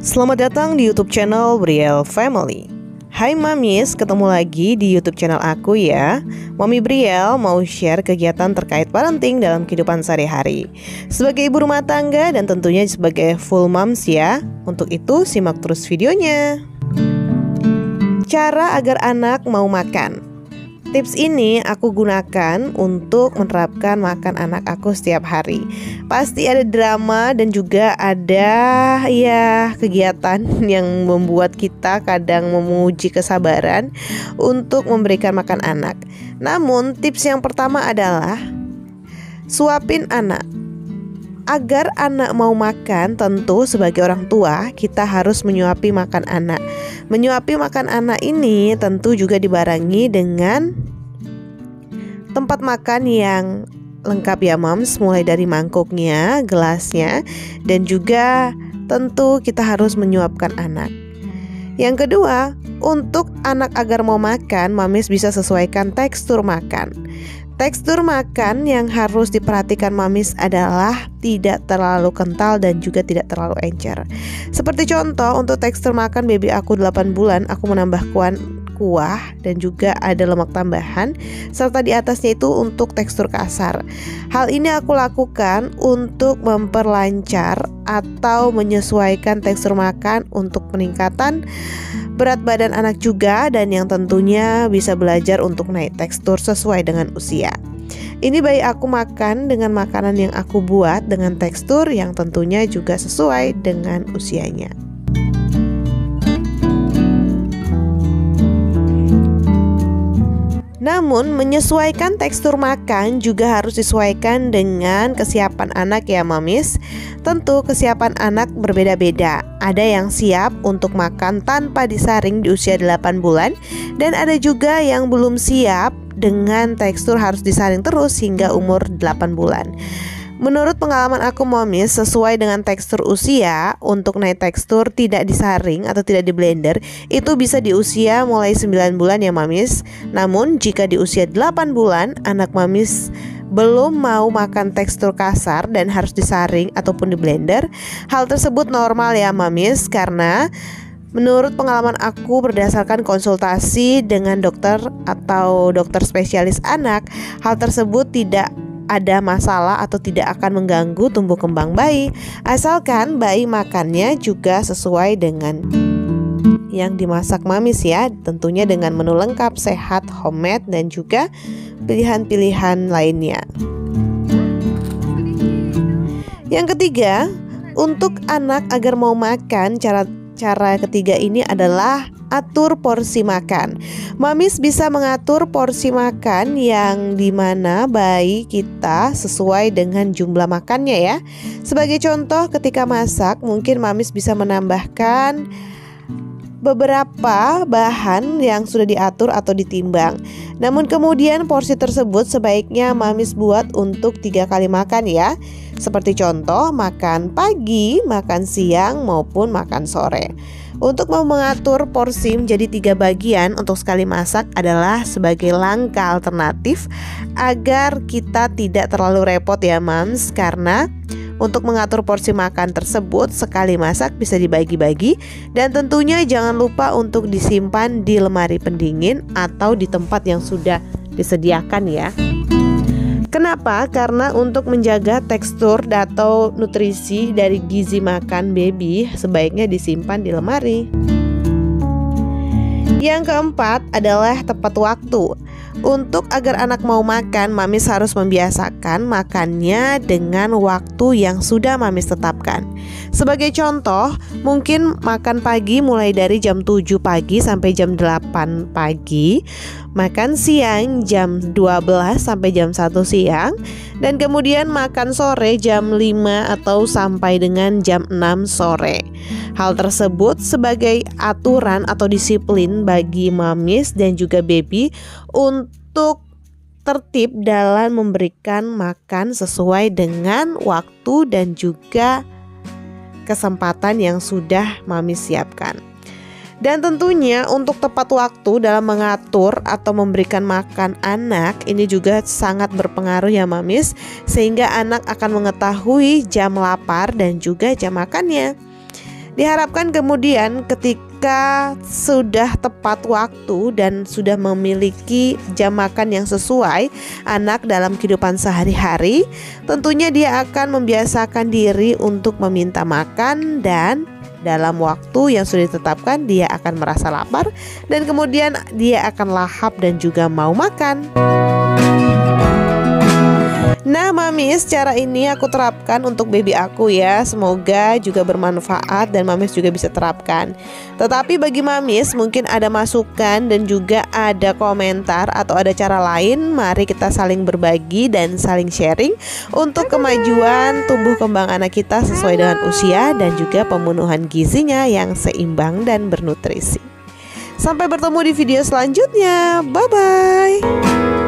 Selamat datang di YouTube channel Brielle Family. Hai Mamis, ketemu lagi di YouTube channel aku ya. Mami Brielle mau share kegiatan terkait parenting dalam kehidupan sehari-hari sebagai ibu rumah tangga dan tentunya sebagai full moms ya. Untuk itu simak terus videonya. Cara agar anak mau makan. Tips ini aku gunakan untuk menerapkan makan anak aku setiap hari. Pasti ada drama dan juga ada kegiatan yang membuat kita kadang memuji kesabaran untuk memberikan makan anak. Namun tips yang pertama adalah suapin anak. Agar anak mau makan, tentu sebagai orang tua kita harus menyuapi makan anak. Menyuapi makan anak ini tentu juga dibarengi dengan tempat makan yang lengkap ya moms, mulai dari mangkuknya, gelasnya, dan juga tentu kita harus menyuapkan anak. Yang kedua, untuk anak agar mau makan, mamis bisa sesuaikan tekstur makan. Tekstur makan yang harus diperhatikan mamis adalah tidak terlalu kental dan juga tidak terlalu encer. Seperti contoh, untuk tekstur makan baby aku 8 bulan, aku menambah kuah dan juga ada lemak tambahan, serta di atasnya itu untuk tekstur kasar. Hal ini aku lakukan untuk memperlancar atau menyesuaikan tekstur makan untuk peningkatan berat badan anak juga, dan yang tentunya bisa belajar untuk naik tekstur sesuai dengan usia. Ini bayi aku makan dengan makanan yang aku buat dengan tekstur yang tentunya juga sesuai dengan usianya. Namun menyesuaikan tekstur makan juga harus disesuaikan dengan kesiapan anak ya mamis. Tentu kesiapan anak berbeda-beda. Ada yang siap untuk makan tanpa disaring di usia 8 bulan, dan ada juga yang belum siap dengan tekstur harus disaring terus hingga umur 8 bulan. Menurut pengalaman aku mamis, sesuai dengan tekstur usia, untuk naik tekstur tidak disaring atau tidak di blender itu bisa di usia mulai 9 bulan ya mamis. Namun jika di usia 8 bulan anak mamis belum mau makan tekstur kasar dan harus disaring ataupun di blender, hal tersebut normal ya mamis, karena menurut pengalaman aku berdasarkan konsultasi dengan dokter atau dokter spesialis anak, hal tersebut tidak ada masalah atau tidak akan mengganggu tumbuh kembang bayi, asalkan bayi makannya juga sesuai dengan yang dimasak mamis ya, tentunya dengan menu lengkap, sehat, homemade, dan juga pilihan-pilihan lainnya. Yang ketiga, untuk anak agar mau makan, cara ketiga ini adalah atur porsi makan. Mamis bisa mengatur porsi makan yang dimana bayi kita sesuai dengan jumlah makannya ya. Sebagai contoh, ketika masak mungkin mamis bisa menambahkan beberapa bahan yang sudah diatur atau ditimbang. Namun kemudian porsi tersebut sebaiknya mamis buat untuk 3 kali makan ya. Seperti contoh, makan pagi, makan siang, maupun makan sore. Untuk mengatur porsi menjadi 3 bagian untuk sekali masak adalah sebagai langkah alternatif agar kita tidak terlalu repot ya mams, karena untuk mengatur porsi makan tersebut sekali masak bisa dibagi-bagi, dan tentunya jangan lupa untuk disimpan di lemari pendingin atau di tempat yang sudah disediakan ya. Kenapa? Karena untuk menjaga tekstur atau nutrisi dari gizi makan baby sebaiknya disimpan di lemari. Yang keempat adalah tepat waktu. Untuk agar anak mau makan, mamis harus membiasakan makannya dengan waktu yang sudah mamis tetapkan. Sebagai contoh, mungkin makan pagi mulai dari jam 7 pagi sampai jam 8 pagi, makan siang jam 12 sampai jam 1 siang, dan kemudian makan sore jam 5 atau sampai dengan jam 6 sore. Hal tersebut sebagai aturan atau disiplin bagi mamis dan juga baby untuk tertib dalam memberikan makan sesuai dengan waktu dan juga kesempatan yang sudah mamis siapkan. Dan tentunya untuk tepat waktu dalam mengatur atau memberikan makan anak ini juga sangat berpengaruh ya mamis, sehingga anak akan mengetahui jam lapar dan juga jam makannya. Diharapkan kemudian ketika sudah tepat waktu dan sudah memiliki jam makan yang sesuai anak dalam kehidupan sehari-hari, tentunya dia akan membiasakan diri untuk meminta makan, dan dalam waktu yang sudah ditetapkan dia akan merasa lapar dan kemudian dia akan lahap dan juga mau makan. Nah mamis, cara ini aku terapkan untuk baby aku ya. Semoga juga bermanfaat dan mamis juga bisa terapkan. Tetapi bagi mamis mungkin ada masukan dan juga ada komentar atau ada cara lain, mari kita saling berbagi dan saling sharing untuk kemajuan tumbuh kembang anak kita sesuai dengan usia dan juga pemenuhan gizinya yang seimbang dan bernutrisi. Sampai bertemu di video selanjutnya. Bye bye.